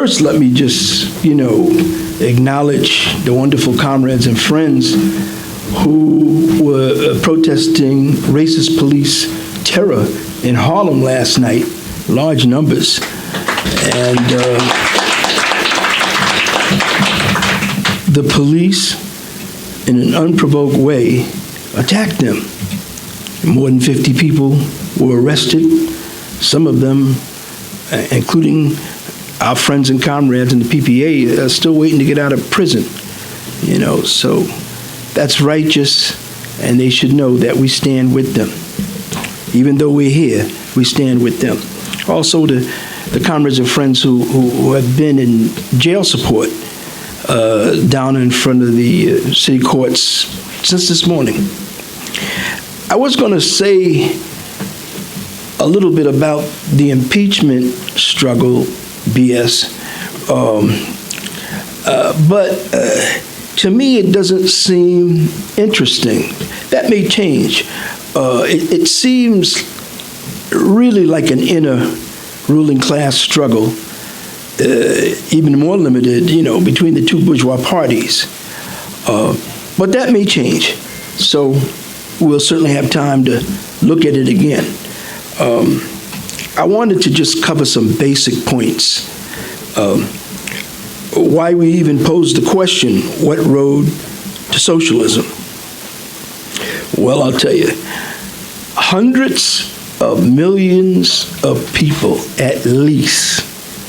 First, let me just, acknowledge the wonderful comrades and friends who were protesting racist police terror in Harlem last night, large numbers. And the police, in an unprovoked way, attacked them. More than 50 people were arrested, some of them, including our friends and comrades in the PPA, are still waiting to get out of prison. So that's righteous, and they should know that we stand with them. Even though we're here, we stand with them. Also, the comrades and friends who have been in jail support down in front of the city courts since this morning. I was going to say a little bit about the impeachment struggle, BS, but to me it doesn't seem interesting. That may change. It seems really like an inner ruling class struggle, even more limited, between the two bourgeois parties. But that may change. So we'll certainly have time to look at it again. I wanted to just cover some basic points. Why we even posed the question, what road to socialism? Well, I'll tell you, hundreds of millions of people, at least,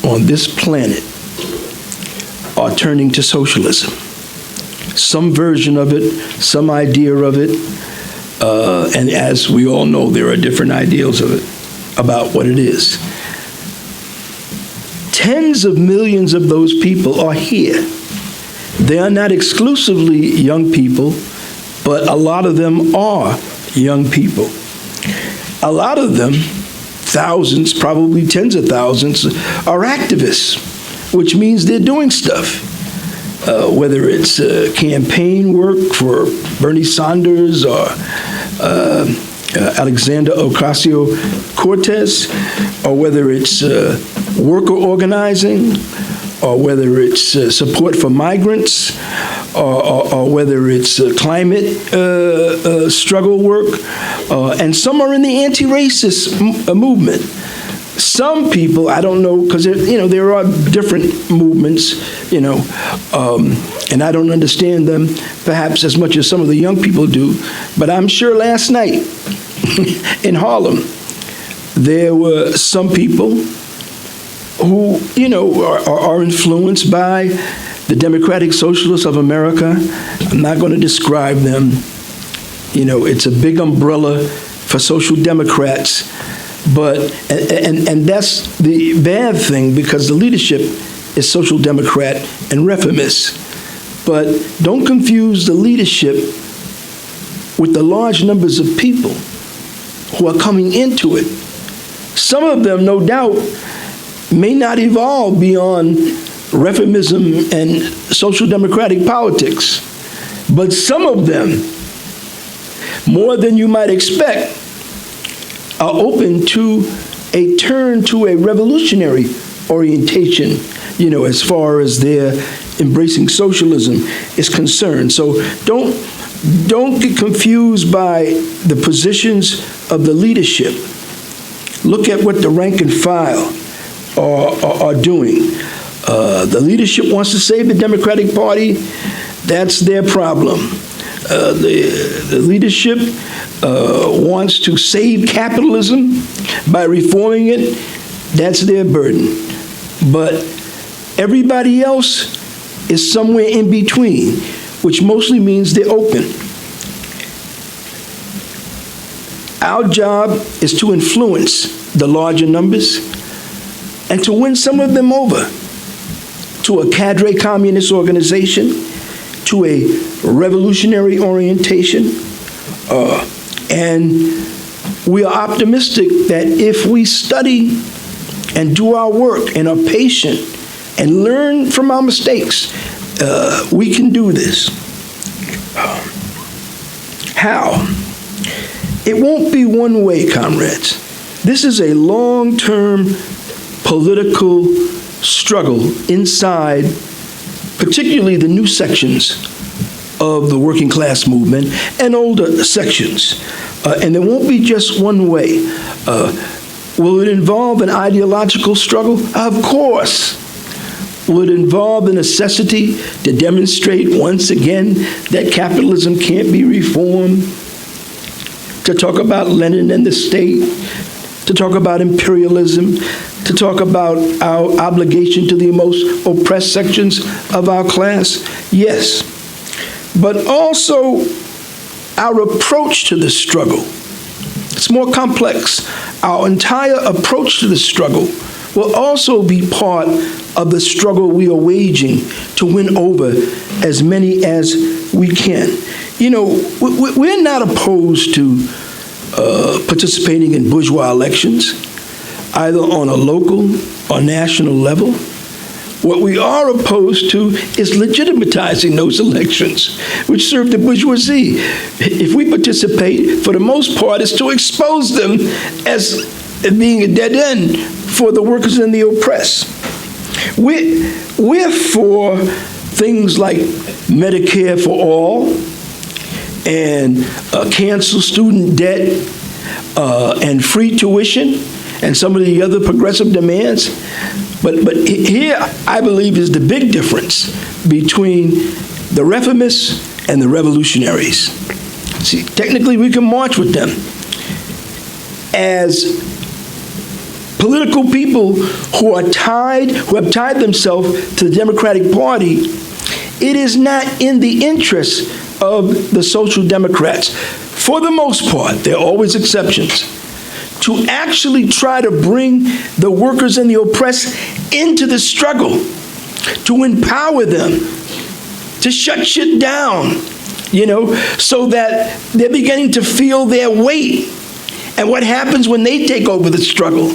on this planet are turning to socialism. Some version of it, some idea of it, and as we all know, there are different ideals of it, about what it is. Tens of millions of those people are here. They are not exclusively young people, but a lot of them are young people. A lot of them, thousands, probably tens of thousands, are activists, which means they're doing stuff. Whether it's campaign work for Bernie Sanders or Alexander Ocasio-Cortez, or whether it's worker organizing, or whether it's support for migrants, or whether it's climate struggle work, and some are in the anti-racist movement. Some people, I don't know, because there are different movements, and I don't understand them perhaps as much as some of the young people do, but I'm sure last night in Harlem, there were some people who, are influenced by the Democratic Socialists of America. I'm not going to describe them. It's a big umbrella for social democrats. But, and that's the bad thing, because the leadership is social democrat and reformist. But don't confuse the leadership with the large numbers of people who are coming into it. Some of them, no doubt, may not evolve beyond reformism and social democratic politics. But some of them, more than you might expect, are open to a turn to a revolutionary orientation, as far as their embracing socialism is concerned. So don't get confused by the positions of the leadership. Look at what the rank and file are doing. The leadership wants to save the Democratic Party. That's their problem. The leadership wants to save capitalism by reforming it. That's their burden. But everybody else is somewhere in between, which mostly means they're open. Our job is to influence the larger numbers and to win some of them over to a cadre communist organization, to a revolutionary orientation, and we are optimistic that if we study and do our work and are patient and learn from our mistakes, we can do this. How? It won't be one way, comrades. This is a long-term political struggle inside, particularly the new sections of the working class movement and older sections. And there won't be just one way. Will it involve an ideological struggle? Of course. Will it involve the necessity to demonstrate once again that capitalism can't be reformed? To talk about Lenin and the state, to talk about imperialism, to talk about our obligation to the most oppressed sections of our class? Yes. But also our approach to the struggle. It's more complex. Our entire approach to the struggle will also be part of the struggle we are waging to win over as many as we can. You know, we're not opposed to participating in bourgeois elections, either on a local or national level. What we are opposed to is legitimatizing those elections, which serve the bourgeoisie. If we participate, for the most part, it's to expose them as being a dead end for the workers and the oppressed. We're for things like Medicare for all and cancel student debt and free tuition and some of the other progressive demands. But here, I believe, is the big difference between the reformists and the revolutionaries. See, technically, we can march with them as political people who have tied themselves to the Democratic Party. It is not in the interest of the Social Democrats, for the most part, there are always exceptions, to actually try to bring the workers and the oppressed into the struggle, to empower them, to shut shit down, so that they're beginning to feel their weight. And what happens when they take over the struggle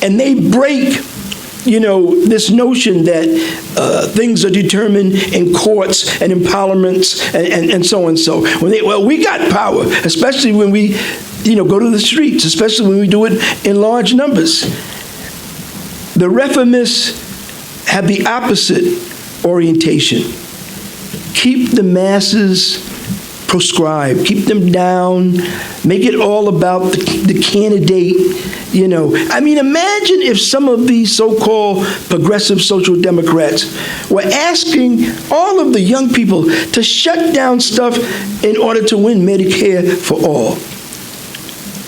and they break, this notion that things are determined in courts and in parliaments and so and so. We got power, especially when we go to the streets, especially when we do it in large numbers. The reformists have the opposite orientation. Keep the masses proscribed, keep them down, make it all about the candidate. Imagine if some of these so-called progressive social democrats were asking all of the young people to shut down stuff in order to win Medicare for all,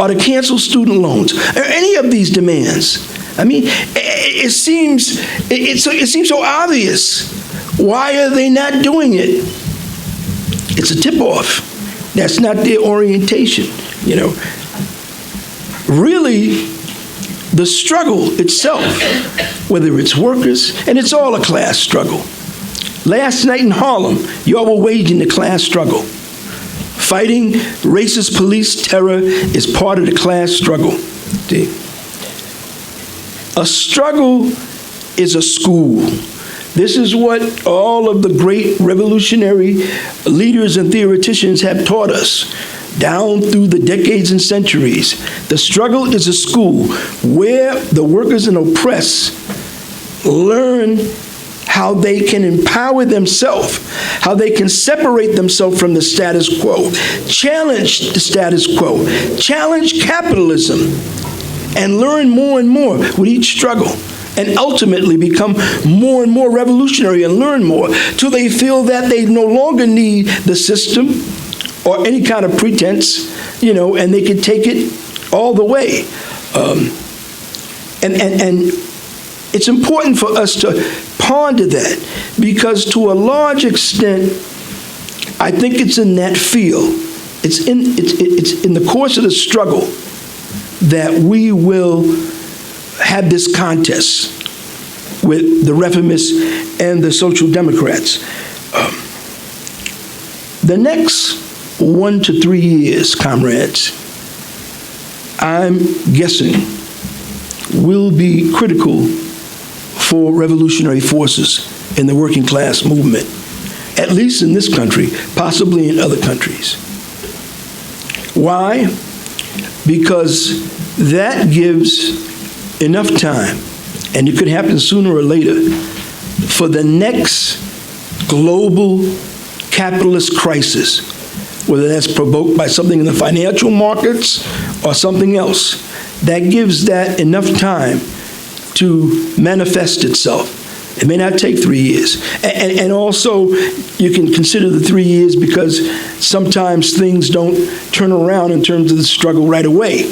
or to cancel student loans, or any of these demands. It seems so obvious. Why are they not doing it? It's a tip-off. That's not their orientation, Really, the struggle itself, whether it's workers, and it's all a class struggle. Last night in Harlem, y'all were waging the class struggle. Fighting racist police terror is part of the class struggle. See? A struggle is a school. This is what all of the great revolutionary leaders and theoreticians have taught us down through the decades and centuries. The struggle is a school where the workers and oppressed learn how they can empower themselves, how they can separate themselves from the status quo, challenge the status quo, challenge capitalism, and learn more and more with each struggle, and ultimately become more and more revolutionary and learn more till they feel that they no longer need the system or any kind of pretense, and they can take it all the way. And it's important for us to ponder that, because to a large extent, I think it's in that field, it's in the course of the struggle that we will have this contest with the reformists and the social democrats. The next 1 to 3 years, comrades, I'm guessing, will be critical for revolutionary forces in the working class movement, at least in this country, possibly in other countries. Why? Because that gives enough time and it could happen sooner or later, for the next global capitalist crisis, whether that's provoked by something in the financial markets or something else, that gives that enough time to manifest itself. It may not take 3 years. And also, you can consider the 3 years because sometimes things don't turn around in terms of the struggle right away.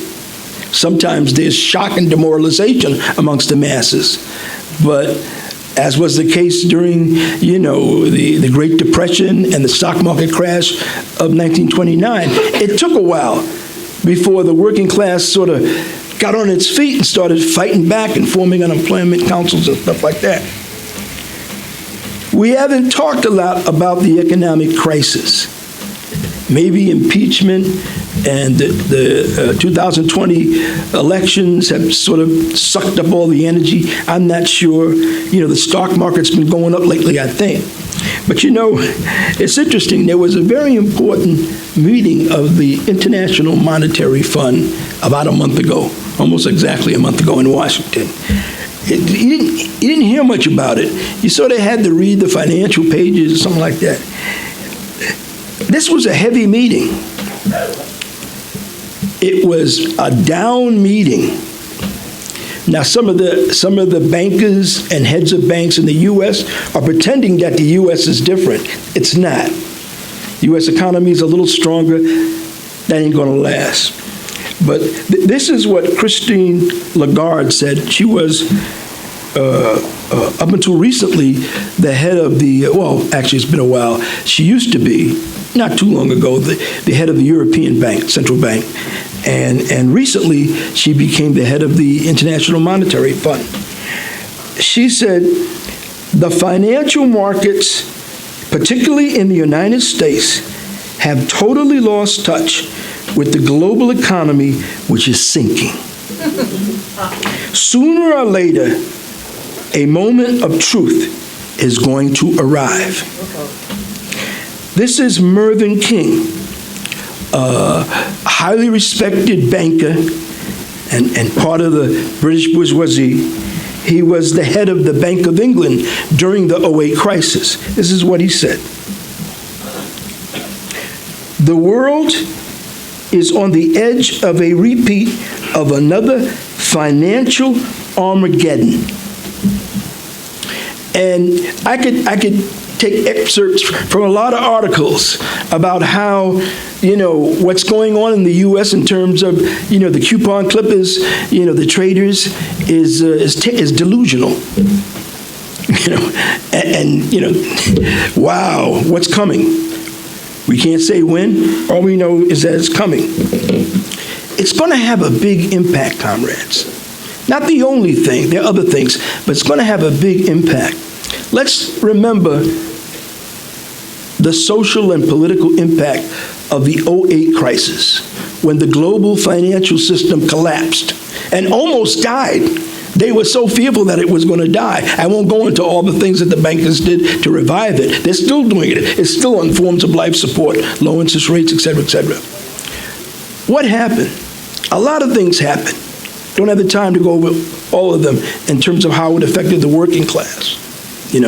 Sometimes there's shock and demoralization amongst the masses. But as was the case during, the Great Depression and the stock market crash of 1929, it took a while before the working class sort of got on its feet and started fighting back and forming unemployment councils and stuff like that. We haven't talked a lot about the economic crisis. Maybe impeachment and the 2020 elections have sort of sucked up all the energy. I'm not sure. The stock market's been going up lately, I think. But it's interesting. There was a very important meeting of the International Monetary Fund about a month ago, almost exactly a month ago in Washington. You didn't hear much about it. You sort of had to read the financial pages or something like that. This was a heavy meeting. It was a down meeting. Now, some of the bankers and heads of banks in the U.S. are pretending that the U.S. is different. It's not. The U.S. economy is a little stronger. That ain't going to last. But this is what Christine Lagarde said. She was, up until recently, the head of actually it's been a while. She used to be, not too long ago, the head of the European Bank, Central Bank. And recently, she became the head of the International Monetary Fund. She said, the financial markets, particularly in the United States, have totally lost touch with the global economy, which is sinking. Sooner or later, a moment of truth is going to arrive. This is Mervyn King, a highly respected banker and part of the British bourgeoisie. He was the head of the Bank of England during the 2008 crisis. This is what he said. The world is on the edge of a repeat of another financial Armageddon. And I could take excerpts from a lot of articles about how, what's going on in the U.S. in terms of, the coupon clippers, the traders is delusional. Wow, what's coming? We can't say when. All we know is that it's coming. It's going to have a big impact, comrades. Not the only thing. There are other things, but it's going to have a big impact. Let's remember the social and political impact of the 2008 crisis, when the global financial system collapsed and almost died. They were so fearful that it was going to die. I won't go into all the things that the bankers did to revive it. They're still doing it. It's still on forms of life support, low interest rates, et cetera, et cetera. What happened? A lot of things happened. Don't have the time to go over all of them in terms of how it affected the working class. You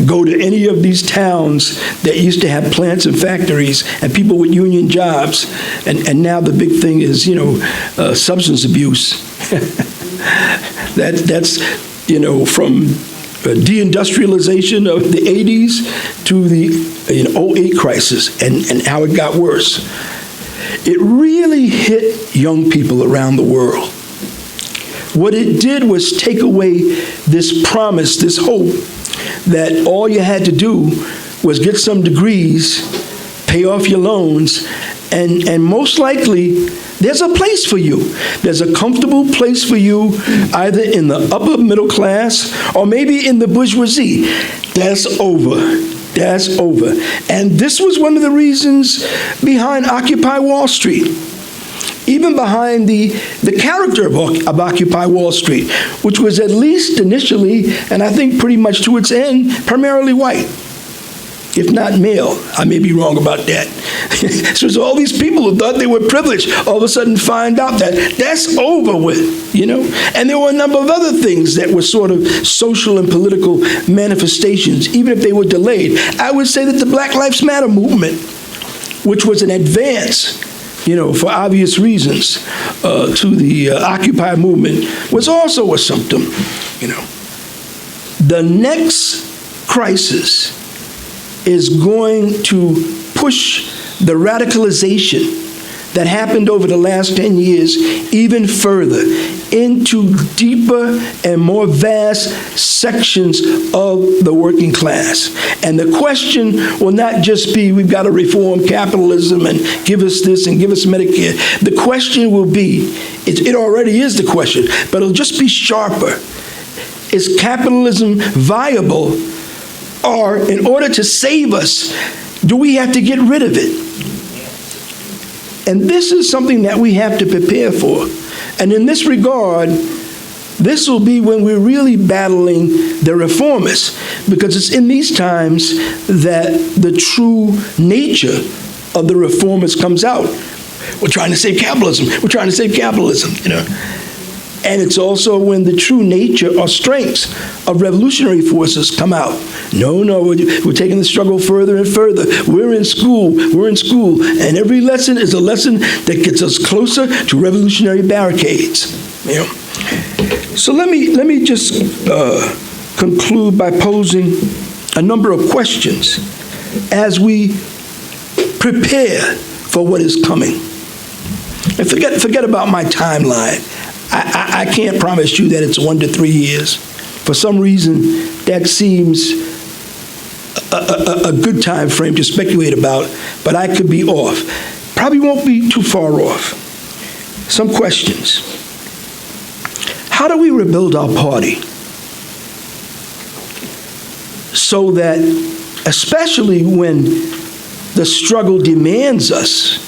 go to any of these towns that used to have plants and factories and people with union jobs, and now the big thing is, substance abuse. That's from deindustrialization of the 80s to the 2008 crisis and how it got worse. It really hit young people around the world. What it did was take away this promise, this hope, that all you had to do was get some degrees, pay off your loans, and most likely, there's a place for you. There's a comfortable place for you, either in the upper middle class or maybe in the bourgeoisie. That's over. That's over. And this was one of the reasons behind Occupy Wall Street. Even behind the character of Occupy Wall Street, which was at least initially, and I think pretty much to its end, primarily white. if not male. I may be wrong about that. So all these people who thought they were privileged all of a sudden find out that that's over with, And there were a number of other things that were sort of social and political manifestations, even if they were delayed. I would say that the Black Lives Matter movement, which was an advance, for obvious reasons, to the Occupy movement, was also a symptom, The next crisis is going to push the radicalization that happened over the last 10 years even further into deeper and more vast sections of the working class. And the question will not just be, we've got to reform capitalism and give us this and give us Medicare. The question will be, it already is the question, but it'll just be sharper. Is capitalism viable? Or in order to save us, do we have to get rid of it? And this is something that we have to prepare for. And in this regard, this will be when we're really battling the reformists, because it's in these times that the true nature of the reformists comes out. We're trying to save capitalism. We're trying to save capitalism, And it's also when the true nature or strengths of revolutionary forces come out. No, we're taking the struggle further and further. We're in school, and every lesson is a lesson that gets us closer to revolutionary barricades. So let me just conclude by posing a number of questions as we prepare for what is coming. And forget about my timeline. I can't promise you that it's 1 to 3 years. For some reason, that seems a good time frame to speculate about, but I could be off. Probably won't be too far off. Some questions. How do we rebuild our party so that, especially when the struggle demands us,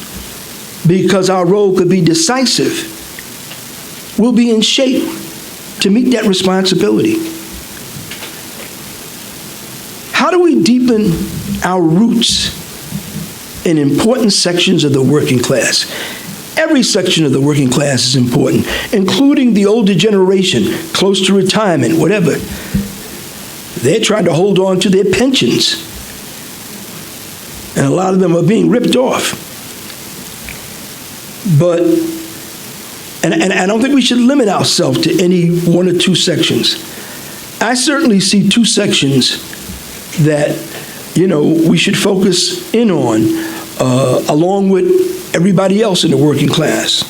because our role could be decisive, we'll be in shape to meet that responsibility? How do we deepen our roots in important sections of the working class? Every section of the working class is important, including the older generation, close to retirement, whatever. They're trying to hold on to their pensions, and a lot of them are being ripped off. But And I don't think we should limit ourselves to any 1 or 2 sections. I certainly see 2 sections that, we should focus in on, along with everybody else in the working class.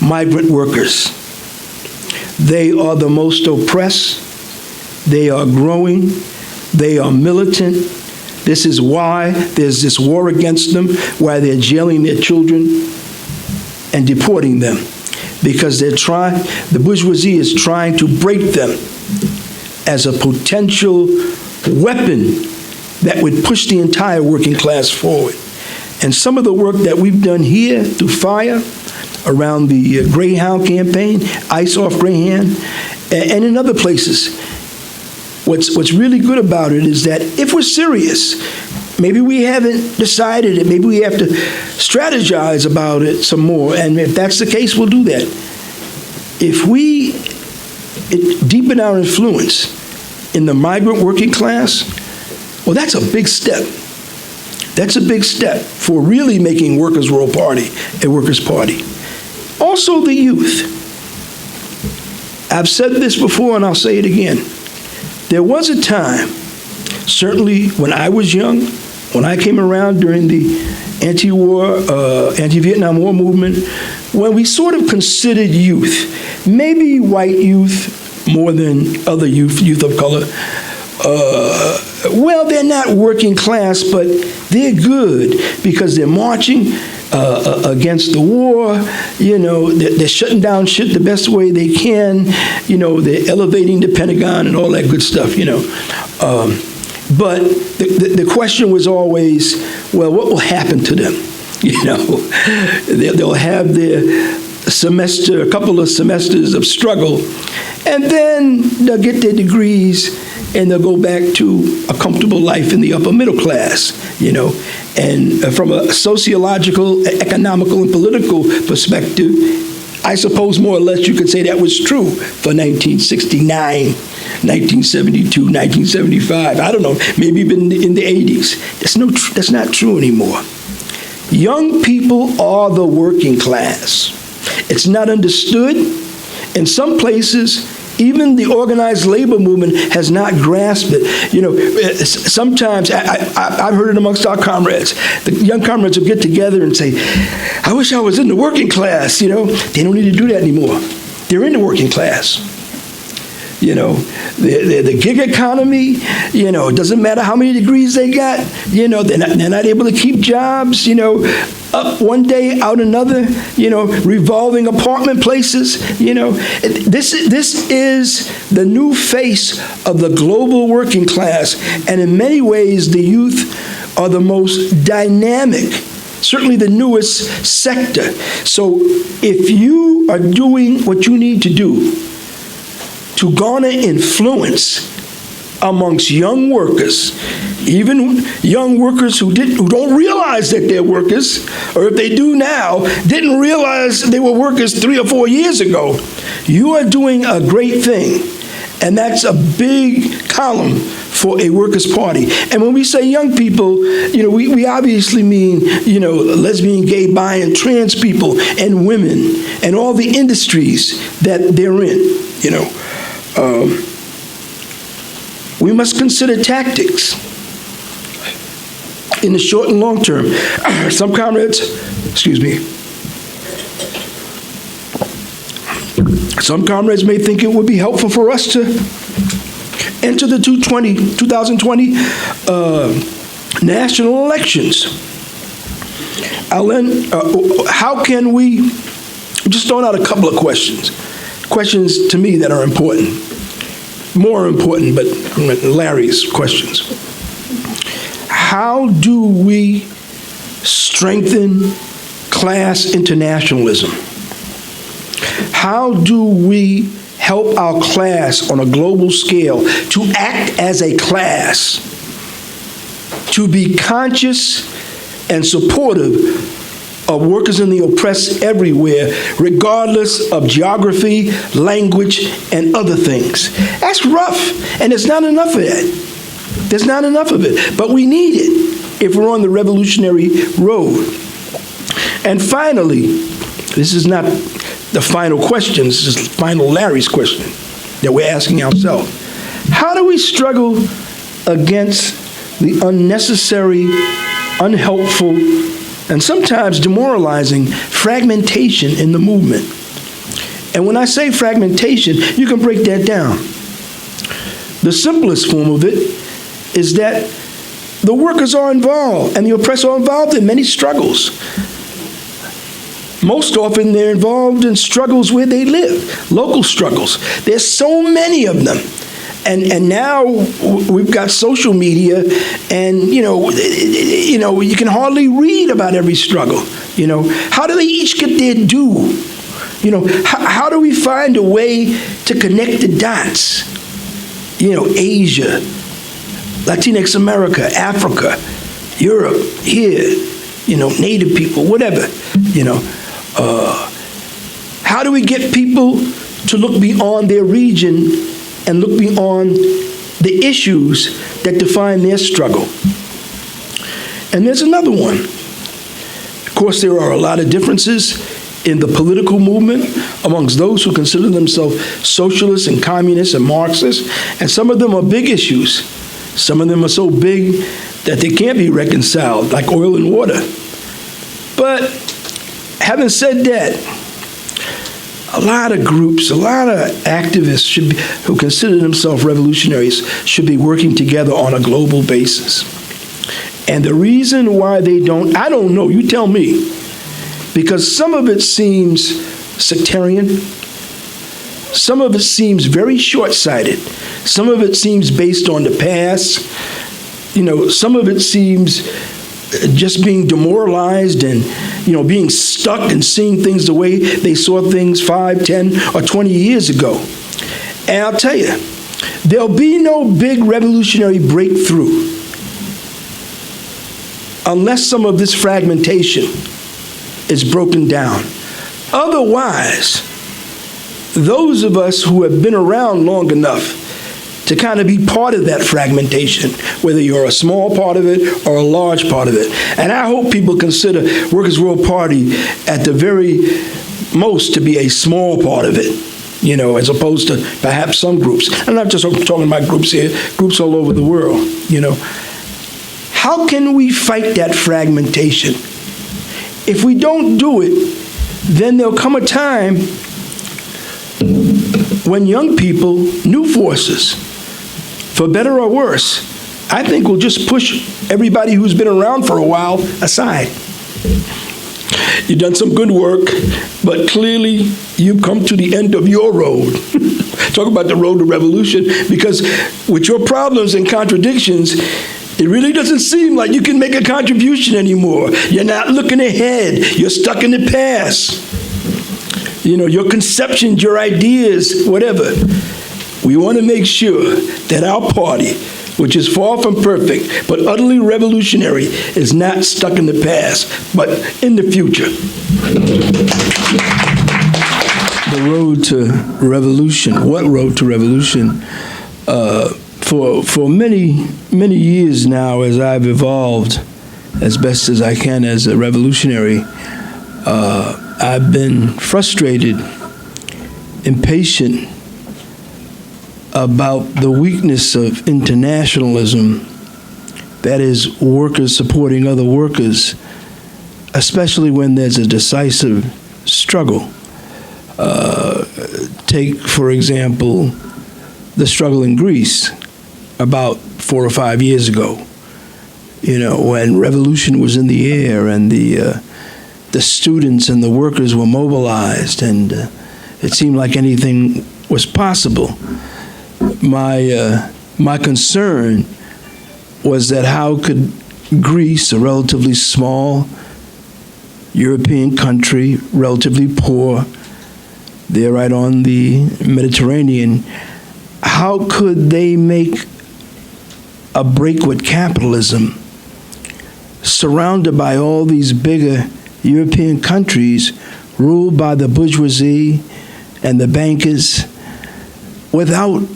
Migrant workers. They are the most oppressed. They are growing. They are militant. This is why there's this war against them, why they're jailing their children and deporting them. Because the bourgeoisie is trying to break them as a potential weapon that would push the entire working class forward. And some of the work that we've done here through FIRE, around the Greyhound campaign, Ice Off Greyhound, and in other places, what's really good about it is that if we're serious, maybe we haven't decided it. Maybe we have to strategize about it some more. And if that's the case, we'll do that. If we deepen our influence in the migrant working class, well, that's a big step. That's a big step for really making Workers' World Party a workers' party. Also, the youth. I've said this before, and I'll say it again. There was a time, certainly when I was young, when I came around during the anti-Vietnam War movement, when we sort of considered youth, maybe white youth more than other youth of color, well, they're not working class, but they're good because they're marching against the war. They're shutting down shit the best way they can. They're elevating the Pentagon and all that good stuff. But the question was always, well, what will happen to them? They'll have their a couple of semesters of struggle, and then they'll get their degrees, and they'll go back to a comfortable life in the upper middle class, And from a sociological, economical, and political perspective, I suppose more or less you could say that was true for 1969, 1972, 1975. I don't know, maybe even in the 80s. That's not true anymore. Young people are the working class. It's not understood. In some places, even the organized labor movement has not grasped it. Sometimes I've heard it amongst our comrades. The young comrades will get together and say, I wish I was in the working class. They don't need to do that anymore. They're in the working class. The gig economy, it doesn't matter how many degrees they got, they're not able to keep jobs, up one day, out another, revolving apartment places, This is the new face of the global working class, and in many ways, the youth are the most dynamic, certainly the newest sector. So if you are doing what you need to do to garner influence amongst young workers, even young workers who don't realize that they're workers, or if they do now, didn't realize they were workers 3 or 4 years ago, you are doing a great thing. And that's a big column for a workers' party. And when we say young people, we obviously mean, lesbian, gay, bi, and trans people, and women, and all the industries that they're in, we must consider tactics in the short and long term. Some comrades may think it would be helpful for us to enter the 2020 national elections. How can we, just throwing out a couple of questions to me that are important, more important, but Larry's questions. How do we strengthen class internationalism? How do we help our class on a global scale to act as a class, to be conscious and supportive of workers and the oppressed everywhere, regardless of geography, language, and other things? That's rough, and there's not enough of that. There's not enough of it, but we need it if we're on the revolutionary road. And finally, this is not the final question, this is final Larry's question that we're asking ourselves. How do we struggle against the unnecessary, unhelpful, and sometimes demoralizing fragmentation in the movement? And when I say fragmentation, you can break that down. The simplest form of it is that the workers are involved and the oppressed are involved in many struggles. Most often they're involved in struggles where they live, local struggles. There's so many of them. And now we've got social media, and you can hardly read about every struggle. How do they each get their due? How do we find a way to connect the dots? Asia, Latinx America, Africa, Europe, here, Native people, whatever, How do we get people to look beyond their region and look beyond the issues that define their struggle? And there's another one. Of course, there are a lot of differences in the political movement amongst those who consider themselves socialists and communists and Marxists, and some of them are big issues. Some of them are so big that they can't be reconciled, like oil and water. But having said that, a lot of groups, a lot of activists who consider themselves revolutionaries should be working together on a global basis. And the reason why they don't, I don't know, you tell me. Because some of it seems sectarian. Some of it seems very short-sighted. Some of it seems based on the past. Some of it seems just being demoralized and, being stuck and seeing things the way they saw things 5, 10, or 20 years ago. And I'll tell you, There'll be no big revolutionary breakthrough unless some of this fragmentation is broken down. Otherwise, those of us who have been around long enough to kind of be part of that fragmentation, whether you're a small part of it or a large part of it. And I hope people consider Workers' World Party at the very most to be a small part of it, you know, as opposed to perhaps some groups. I'm not just talking about groups here, groups all over the world, you know. How can we fight that fragmentation? If we don't do it, then there'll come a time when young people, new forces, for better or worse, I think will just push everybody who's been around for a while aside. You've done some good work, but clearly you've come to the end of your road. Talk about the road to revolution, because with your problems and contradictions, it really doesn't seem like you can make a contribution anymore. You're not looking ahead. You're stuck in the past. You know, your conceptions, your ideas, whatever. We want to make sure that our party, which is far from perfect, but utterly revolutionary, is not stuck in the past, but in the future. The road to revolution. What road to revolution? For many years now, as I've evolved as best as I can as a revolutionary, I've been frustrated, impatient about the weakness of internationalism, that is, workers supporting other workers, especially when there's a decisive struggle. Take, for example, the struggle in Greece about 4 or 5 years ago, you know, when revolution was in the air and the students and the workers were mobilized, and it seemed like anything was possible. My concern was that how could Greece, a relatively small European country, relatively poor, they're right on the Mediterranean, how could they make a break with capitalism, surrounded by all these bigger European countries ruled by the bourgeoisie and the bankers, without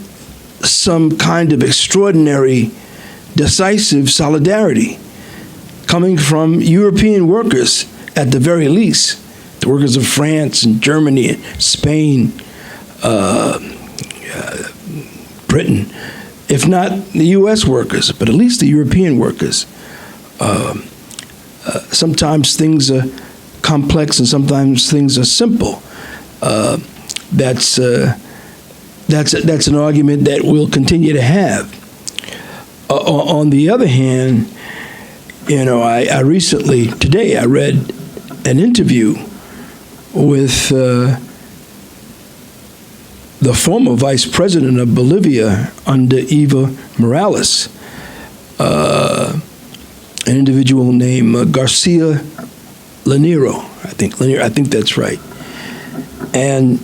some kind of extraordinary, decisive solidarity coming from European workers at the very least, the workers of France and Germany and Spain, Britain, if not the U.S. workers, but at least the European workers. Sometimes things are complex and sometimes things are simple. That's an argument that we'll continue to have. On the other hand, you know, I recently, today, I read an interview with the former vice president of Bolivia under Evo Morales, an individual named Garcia Linero. I think that's right. And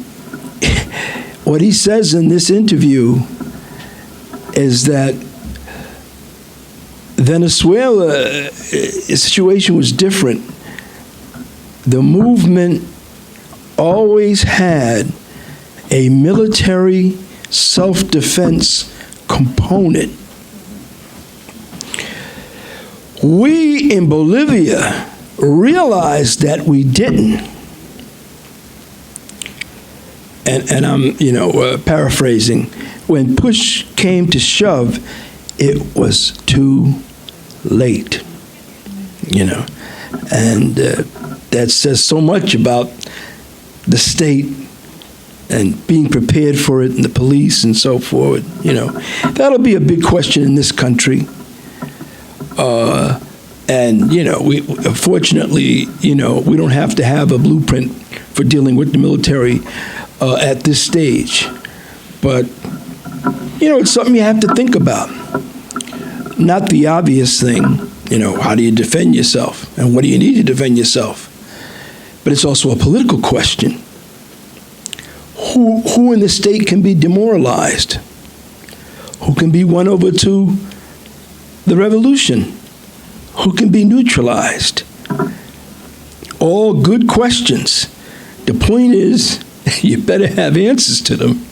what he says in this interview is that Venezuela, its situation was different. The movement always had a military self-defense component. We in Bolivia realized that we didn't. And I'm, paraphrasing. When push came to shove, it was too late, And that says so much about the state and being prepared for it, and the police and so forth, That'll be a big question in this country. We fortunately, we don't have to have a blueprint for dealing with the military at this stage. But, it's something you have to think about. Not the obvious thing, how do you defend yourself? And what do you need to defend yourself? But it's also a political question. Who in the state can be demoralized? who can be won over to the revolution, who can be neutralized. All good questions. The point is, you better have answers to them.